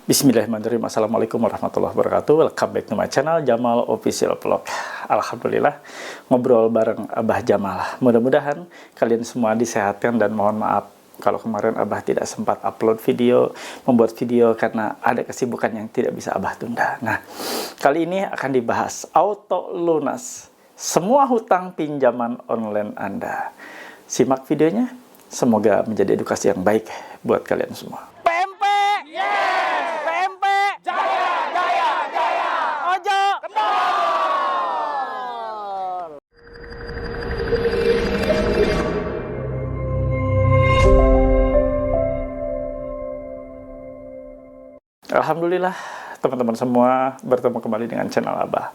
Bismillahirrahmanirrahim. Assalamualaikum warahmatullahi wabarakatuh. Welcome back to my channel Jamal Official Vlog. Alhamdulillah ngobrol bareng Abah Jamal. Mudah-mudahan kalian semua disehatkan dan mohon maaf kalau kemarin Abah tidak sempat upload video, membuat video karena ada kesibukan yang tidak bisa Abah tunda. Nah, kali ini akan dibahas auto lunas semua hutang pinjaman online Anda. Simak videonya, semoga menjadi edukasi yang baik buat kalian semua. Alhamdulillah teman-teman semua bertemu kembali dengan channel Abah.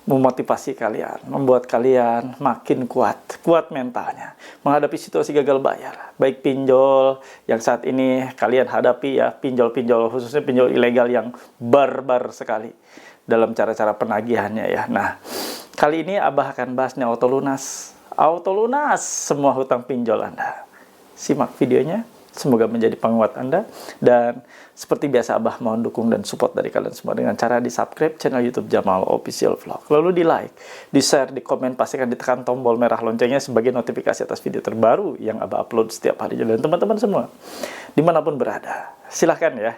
Memotivasi kalian, membuat kalian makin kuat mentalnya menghadapi situasi gagal bayar, baik pinjol yang saat ini kalian hadapi ya, pinjol-pinjol khususnya pinjol ilegal yang barbar sekali dalam cara-cara penagihannya ya. Nah, kali ini Abah akan bahas nih auto lunas semua hutang pinjol Anda. Simak videonya. Semoga menjadi penguat Anda. Dan seperti biasa Abah mohon dukung dan support dari kalian semua dengan cara di subscribe channel YouTube Jamal Official Vlog. Lalu di like, di share, di komen, pastikan ditekan tombol merah loncengnya sebagai notifikasi atas video terbaru yang Abah upload setiap harinya. Dan teman-teman semua, dimanapun berada, silahkan ya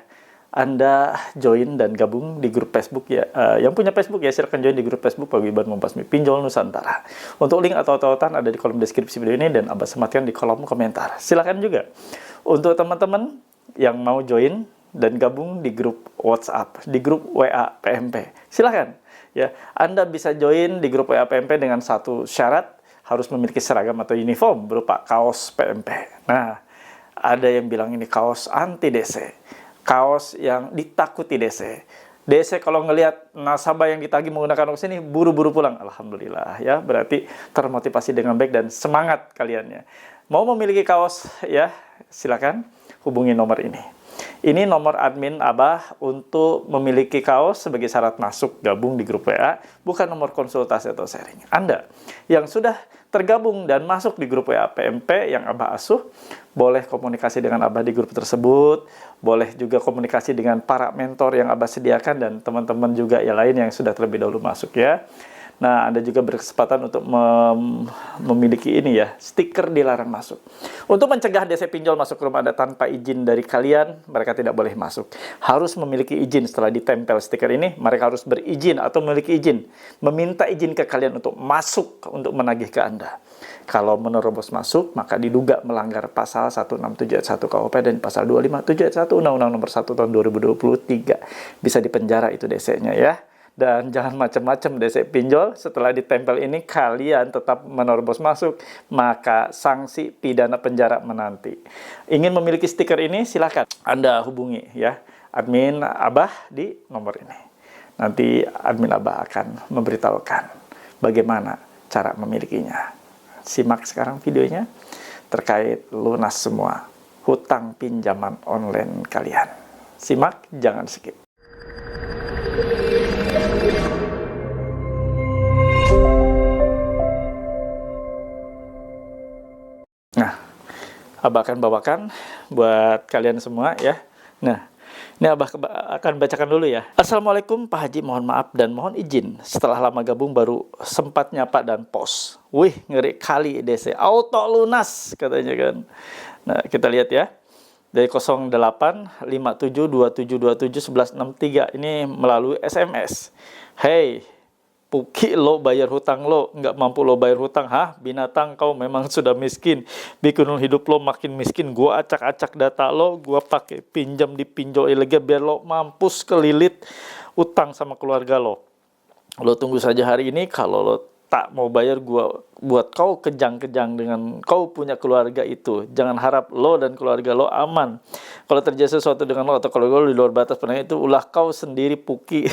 Anda join dan gabung di grup Facebook ya. Yang punya Facebook ya silahkan join di grup Facebook Paguyuban Membasmi Pinjol Nusantara. Untuk link atau tautan ada di kolom deskripsi video ini dan Abah sematkan di kolom komentar. Silahkan juga untuk teman-teman yang mau join dan gabung di grup WhatsApp, di grup WA PMP, silahkan ya. Anda bisa join di grup WA PMP dengan satu syarat, harus memiliki seragam atau uniform berupa kaos PMP. Nah, ada yang bilang ini kaos anti DC, kaos yang ditakuti DC. DC kalau ngelihat nasabah yang ditagih menggunakan kaos ini buru-buru pulang. Alhamdulillah ya, berarti termotivasi dengan baik dan semangat kaliannya. Mau memiliki kaos ya, silakan hubungi nomor ini. Ini nomor admin Abah untuk memiliki kaos sebagai syarat masuk gabung di grup WA, bukan nomor konsultasi atau sharing. Anda yang sudah tergabung dan masuk di grup WA PMP yang Abah asuh, boleh komunikasi dengan Abah di grup tersebut, boleh juga komunikasi dengan para mentor yang Abah sediakan dan teman-teman juga yang lain yang sudah terlebih dahulu masuk ya. Nah, Anda juga berkesempatan untuk memiliki ini ya, stiker dilarang masuk. Untuk mencegah DC pinjol masuk ke rumah Anda tanpa izin dari kalian, mereka tidak boleh masuk. Harus memiliki izin setelah ditempel stiker ini, mereka harus berizin atau memiliki izin. Meminta izin ke kalian untuk masuk, untuk menagih ke Anda. Kalau menerobos masuk, maka diduga melanggar pasal 167 ayat 1 KUHP dan pasal 257 ayat 1 Undang-Undang Nomor 1 Tahun 2023. Bisa dipenjara itu DC-nya ya. Dan jangan macam-macam DC pinjol, setelah ditempel ini kalian tetap menerobos masuk, maka sanksi pidana penjara menanti. Ingin memiliki stiker ini silahkan Anda hubungi ya admin Abah di nomor ini. Nanti admin Abah akan memberitahukan bagaimana cara memilikinya. Simak sekarang videonya terkait lunas semua hutang pinjaman online kalian. Simak, jangan skip. Nah, Abah akan bawakan buat kalian semua ya. Nah, ini Abah akan bacakan dulu ya. Assalamualaikum Pak Haji, mohon maaf dan mohon izin. Setelah lama gabung baru sempat nyapa dan post. Wih, ngeri kali DC. Auto lunas katanya kan. Nah, kita lihat ya. Dari 085727271163 ini melalui SMS. Hey, Puki lo bayar hutang lo, nggak mampu lo bayar hutang, hah? Binatang kau memang sudah miskin, bikin hidup lo makin miskin. Gua acak-acak data lo, gua pakai pinjam di pinjol ilegal biar lo mampus kelilit utang sama keluarga lo. Lo tunggu saja hari ini, kalau lo tak mau bayar, gua buat kau kejang-kejang dengan kau punya keluarga itu. Jangan harap lo dan keluarga lo aman. Kalau terjadi sesuatu dengan lo atau keluarga lo di luar batas penanganan itu, ulah kau sendiri Puki.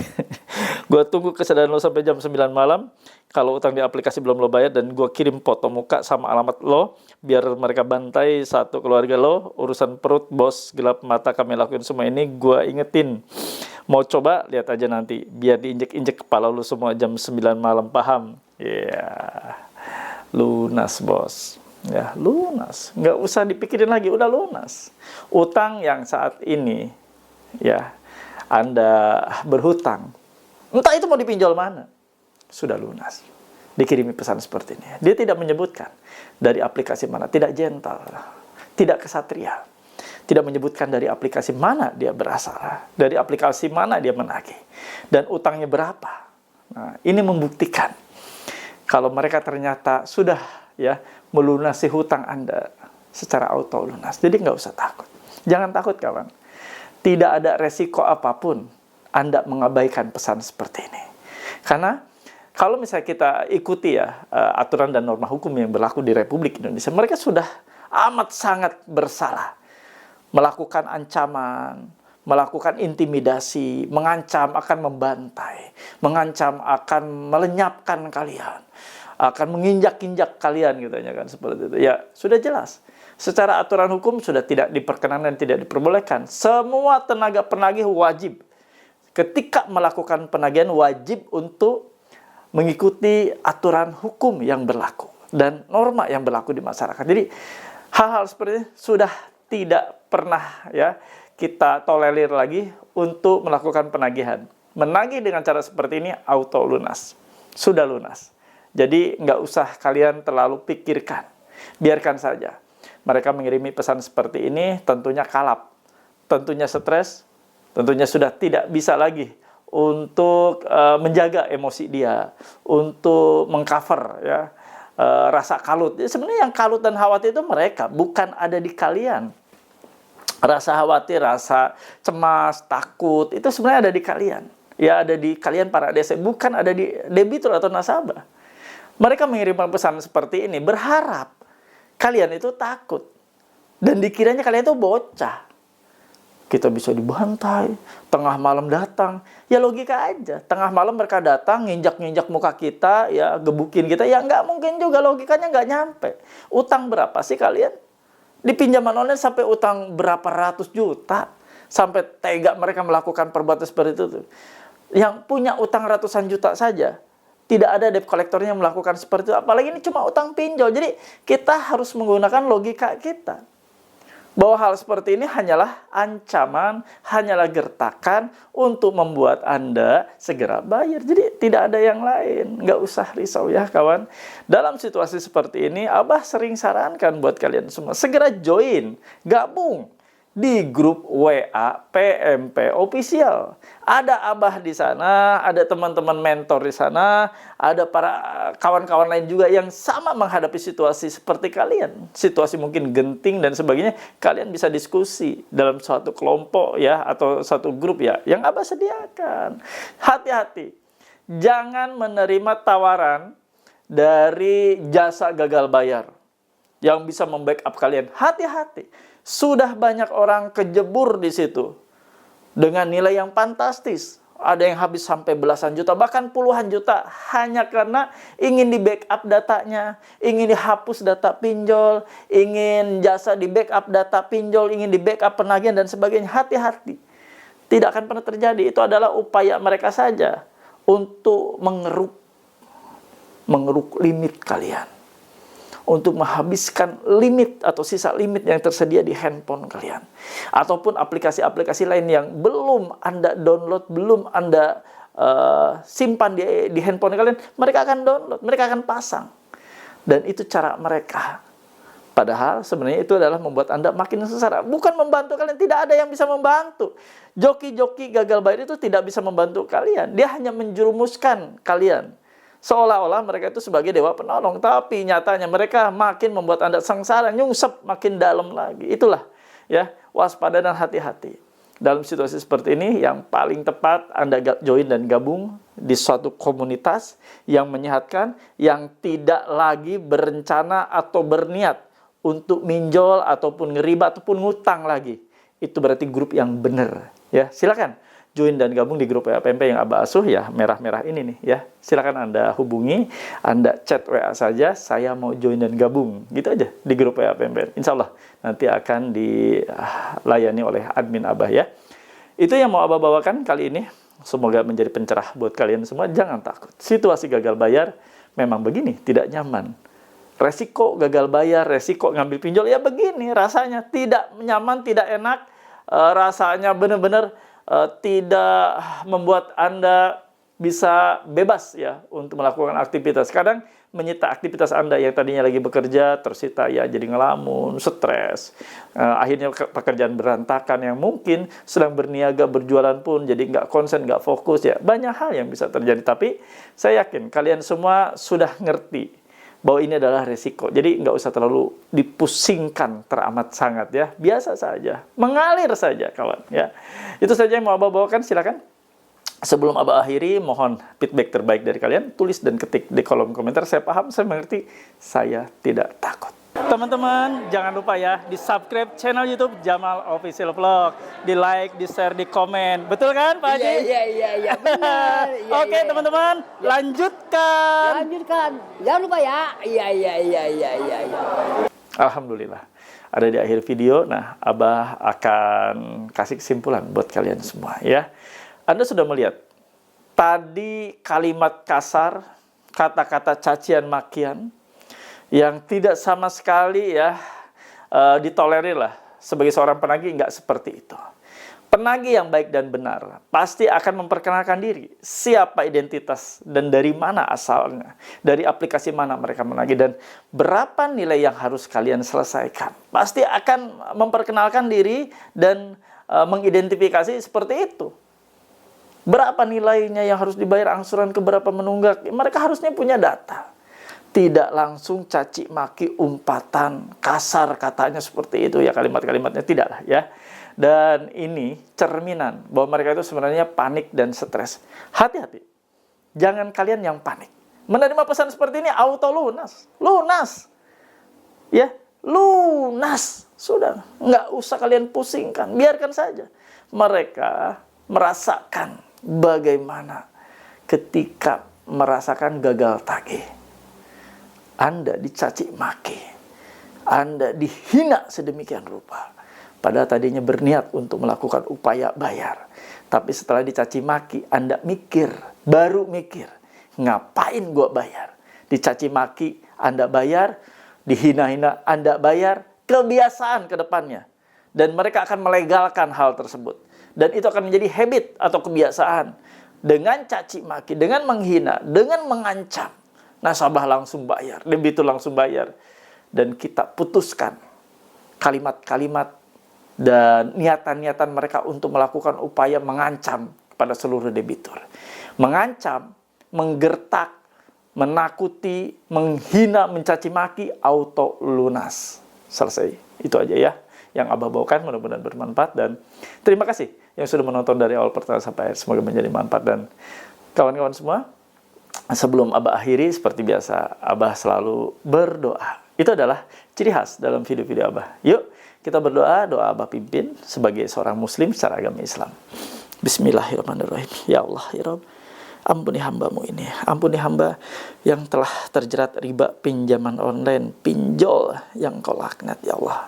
Gua tunggu kesadaran lo sampai jam 9 malam. Kalau utang di aplikasi belum lo bayar, dan gua kirim foto muka sama alamat lo biar mereka bantai satu keluarga lo. Urusan perut bos gelap mata kami lakuin semua ini, gua ingetin. Mau coba lihat aja nanti, biar diinjek-injek kepala lo semua jam 9 malam, paham? Ya, lunas bos. Ya, lunas. Nggak usah dipikirin lagi, udah lunas. Utang yang saat ini, ya, Anda berhutang, entah itu mau dipinjol mana, sudah lunas. Dikirimi pesan seperti ini. Dia tidak menyebutkan dari aplikasi mana, tidak gentle, tidak kesatria. Tidak menyebutkan dari aplikasi mana dia berasal, dari aplikasi mana dia menagih, dan utangnya berapa. Nah, ini membuktikan kalau mereka ternyata sudah ya melunasi hutang Anda secara auto lunas. Jadi nggak usah takut. Jangan takut kawan. Tidak ada resiko apapun Anda mengabaikan pesan seperti ini. Karena kalau misalnya kita ikuti ya aturan dan norma hukum yang berlaku di Republik Indonesia, mereka sudah amat sangat bersalah. Melakukan ancaman, melakukan intimidasi, mengancam akan membantai, mengancam akan melenyapkan kalian, akan menginjak-injak kalian gitu kan, seperti itu. Ya, sudah jelas. Secara aturan hukum sudah tidak diperkenankan dan tidak diperbolehkan. Semua tenaga penagih wajib ketika melakukan penagihan wajib untuk mengikuti aturan hukum yang berlaku dan norma yang berlaku di masyarakat. Jadi hal-hal seperti ini sudah tidak pernah ya kita tolerir lagi untuk melakukan penagihan. Menagih dengan cara seperti ini auto lunas. Sudah lunas. Jadi nggak usah kalian terlalu pikirkan. Biarkan saja. Mereka mengirimi pesan seperti ini tentunya kalap. Tentunya stres. Tentunya sudah tidak bisa lagi untuk menjaga emosi dia. Untuk mengcover ya rasa kalut. Sebenarnya yang kalut dan khawatir itu mereka. Bukan ada di kalian. Rasa khawatir, rasa cemas, takut, itu sebenarnya ada di kalian. Ya, ada di kalian para DC, bukan ada di debitur atau nasabah. Mereka mengirimkan pesan seperti ini, berharap kalian itu takut. Dan dikiranya kalian itu bocah. Kita bisa dibantai, tengah malam datang. Ya logika aja, tengah malam mereka datang, nginjak-nginjak muka kita, ya gebukin kita. Ya nggak mungkin juga, logikanya nggak nyampe. Utang berapa sih kalian? Di pinjaman online sampai utang berapa ratus juta. Sampai tega mereka melakukan perbuatan seperti itu. Yang punya utang ratusan juta saja. Tidak ada debt collector-nya melakukan seperti itu. Apalagi ini cuma utang pinjol. Jadi kita harus menggunakan logika kita. Bahwa hal seperti ini hanyalah ancaman, hanyalah gertakan untuk membuat Anda segera bayar. Jadi tidak ada yang lain. Nggak usah risau ya kawan. Dalam situasi seperti ini, Abah sering sarankan buat kalian semua. Segera join, gabung di grup WA PMP Official. Ada Abah di sana, ada teman-teman mentor di sana, ada para kawan-kawan lain juga yang sama menghadapi situasi seperti kalian. Situasi mungkin genting dan sebagainya, kalian bisa diskusi dalam suatu kelompok ya atau satu grup ya yang Abah sediakan. Hati-hati. Jangan menerima tawaran dari jasa gagal bayar yang bisa membackup kalian. Hati-hati. Sudah banyak orang kejebur di situ dengan nilai yang fantastis. Ada yang habis sampai belasan juta, bahkan puluhan juta hanya karena ingin di backup datanya, ingin dihapus data pinjol, ingin jasa di backup data pinjol, ingin di backup penagihan dan sebagainya. Hati-hati. Tidak akan pernah terjadi. Itu adalah upaya mereka saja untuk mengeruk limit kalian. Untuk menghabiskan limit atau sisa limit yang tersedia di handphone kalian. Ataupun aplikasi-aplikasi lain yang belum Anda download, belum Anda simpan di handphone kalian, mereka akan download, mereka akan pasang. Dan itu cara mereka. Padahal sebenarnya itu adalah membuat Anda makin sengsara. Bukan membantu kalian, tidak ada yang bisa membantu. Joki-joki gagal bayar itu tidak bisa membantu kalian. Dia hanya menjerumuskan kalian. Seolah-olah mereka itu sebagai dewa penolong. Tapi nyatanya mereka makin membuat Anda sengsara, nyungsep makin dalam lagi. Itulah ya, waspada dan hati-hati. Dalam situasi seperti ini, yang paling tepat Anda join dan gabung di suatu komunitas yang menyehatkan, yang tidak lagi berencana atau berniat untuk minjol ataupun ngeriba ataupun ngutang lagi. Itu berarti grup yang benar. Ya, silakan join dan gabung di grup WA PMP yang Abah asuh ya, merah-merah ini nih ya. Silakan Anda hubungi, Anda chat WA saja, saya mau join dan gabung. Gitu aja di grup WA PMP. Insya Allah nanti akan dilayani oleh admin Abah ya. Itu yang mau Abah bawakan kali ini. Semoga menjadi pencerah buat kalian semua. Jangan takut. Situasi gagal bayar memang begini, tidak nyaman. Resiko gagal bayar, resiko ngambil pinjol ya begini rasanya. Tidak nyaman, tidak enak. Rasanya benar-benar tidak membuat Anda bisa bebas ya untuk melakukan aktivitas. Kadang menyita aktivitas Anda yang tadinya lagi bekerja, tersita ya jadi ngelamun, stres. Akhirnya pekerjaan berantakan yang mungkin sedang berniaga, berjualan pun jadi nggak konsen, nggak fokus ya. Banyak hal yang bisa terjadi. Tapi saya yakin kalian semua sudah ngerti bahwa ini adalah resiko. Jadi nggak usah terlalu dipusingkan teramat sangat ya. Biasa saja, mengalir saja kawan ya. Itu saja yang mau Abah bawakan, silakan. Sebelum Abah akhiri, mohon feedback terbaik dari kalian. Tulis dan ketik di kolom komentar. Saya paham, saya mengerti, saya tidak takut. Teman-teman, jangan lupa ya, di-subscribe channel YouTube Jamal Official Vlog. Di-like, di-share, di-komen. Betul kan, Pak Haji? Iya, benar. Oke, teman-teman, lanjutkan. Lanjutkan. Jangan lupa ya. Iya. Alhamdulillah. Ada di akhir video. Nah, Abah akan kasih kesimpulan buat kalian semua ya. Anda sudah melihat tadi kalimat kasar, kata-kata cacian makian yang tidak sama sekali ya ditolerir lah. Sebagai seorang penagih nggak seperti itu. Penagih yang baik dan benar pasti akan memperkenalkan diri, siapa identitas dan dari mana asalnya, dari aplikasi mana mereka menagih dan berapa nilai yang harus kalian selesaikan. Pasti akan memperkenalkan diri dan mengidentifikasi seperti itu. Berapa nilainya yang harus dibayar, angsuran ke berapa menunggak. Mereka harusnya punya data. Tidak langsung caci maki, umpatan, kasar katanya seperti itu ya, kalimat-kalimatnya tidaklah ya. Dan ini cerminan bahwa mereka itu sebenarnya panik dan stres. Hati-hati. Jangan kalian yang panik. Menerima pesan seperti ini auto lunas. Lunas. Ya, lunas. Sudah, nggak usah kalian pusingkan. Biarkan saja. Mereka merasakan bagaimana ketika merasakan gagal tagih. Anda dicaci maki. Anda dihina sedemikian rupa. Padahal tadinya berniat untuk melakukan upaya bayar. Tapi setelah dicaci maki, Anda mikir, baru mikir, ngapain gua bayar? Dicaci maki, Anda bayar. Dihina-hina, Anda bayar. Kebiasaan ke depannya. Dan mereka akan melegalkan hal tersebut. Dan itu akan menjadi habit atau kebiasaan. Dengan caci maki, dengan menghina, dengan mengancam. Nasabah langsung bayar, debitur langsung bayar. Dan kita putuskan kalimat-kalimat dan niatan-niatan mereka untuk melakukan upaya mengancam kepada seluruh debitur. Mengancam, menggertak, menakuti, menghina, mencaci maki, auto lunas. Selesai. Itu aja ya yang Abah bawakan, mudah-mudahan bermanfaat. Dan terima kasih yang sudah menonton dari awal pertama sampai akhir. Semoga menjadi manfaat. Dan kawan-kawan semua, sebelum Abah akhiri, seperti biasa, Abah selalu berdoa. Itu adalah ciri khas dalam video-video Abah. Yuk, kita berdoa, doa Abah pimpin sebagai seorang muslim secara agama Islam. Bismillahirrahmanirrahim. Ya Allah, ya Rabb, ampuni hambamu ini. Ampuni hamba yang telah terjerat riba pinjaman online, pinjol yang kau laknat, ya Allah.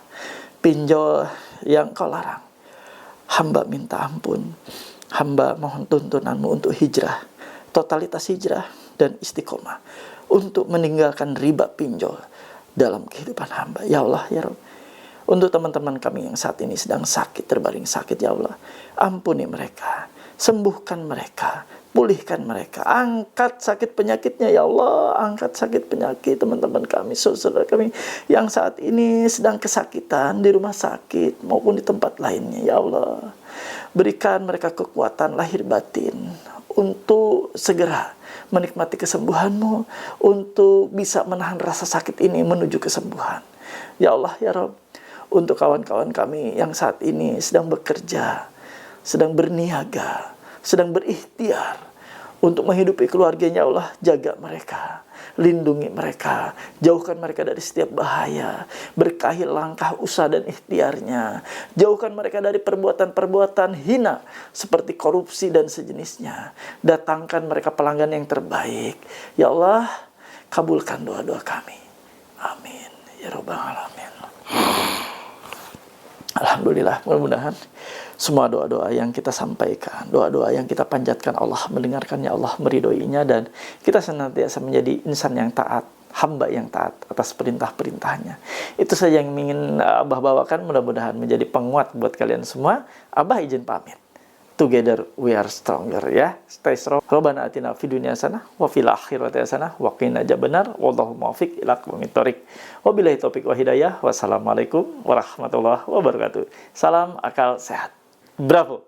Pinjol yang kau larang. Hamba minta ampun. Hamba mohon tuntunanmu untuk hijrah, totalitas hijrah dan istiqomah, untuk meninggalkan riba pinjol dalam kehidupan hamba. Ya Allah, ya Rabb. Untuk teman-teman kami yang saat ini sedang sakit, terbaring sakit, ya Allah, ampuni mereka, sembuhkan mereka, pulihkan mereka, angkat sakit penyakitnya, ya Allah, angkat sakit penyakit teman-teman kami, saudara kami yang saat ini sedang kesakitan di rumah sakit maupun di tempat lainnya, ya Allah. Berikan mereka kekuatan lahir batin untuk segera menikmati kesembuhan-Mu, untuk bisa menahan rasa sakit ini menuju kesembuhan. Ya Allah, ya Rabb, untuk kawan-kawan kami yang saat ini sedang bekerja, sedang berniaga, sedang berikhtiar untuk menghidupi keluarganya, Allah, jaga mereka, lindungi mereka, jauhkan mereka dari setiap bahaya, berkahi langkah usaha dan ikhtiarnya, jauhkan mereka dari perbuatan-perbuatan hina seperti korupsi dan sejenisnya, datangkan mereka pelanggan yang terbaik. Ya Allah, kabulkan doa-doa kami. Amin ya Rabbal Alamin. Alhamdulillah, mudah-mudahan semua doa-doa yang kita sampaikan, doa-doa yang kita panjatkan, Allah mendengarkannya, Allah meridhoinya, dan kita senantiasa menjadi insan yang taat, hamba yang taat atas perintah-perintahnya. Itu saja yang ingin Abah bawakan, mudah-mudahan menjadi penguat buat kalian semua. Abah izin pamit. together we are stronger ya. Stay strong. Rabbana atina fid dunya hasanah wa fil akhirati hasanah wa qina adzabannar. Wallahu muwaffiq ila aqwamit thoriq. Wabillahi taufik wa hidayah. Wassalamualaikum warahmatullahi wabarakatuh. Salam akal sehat. Bravo.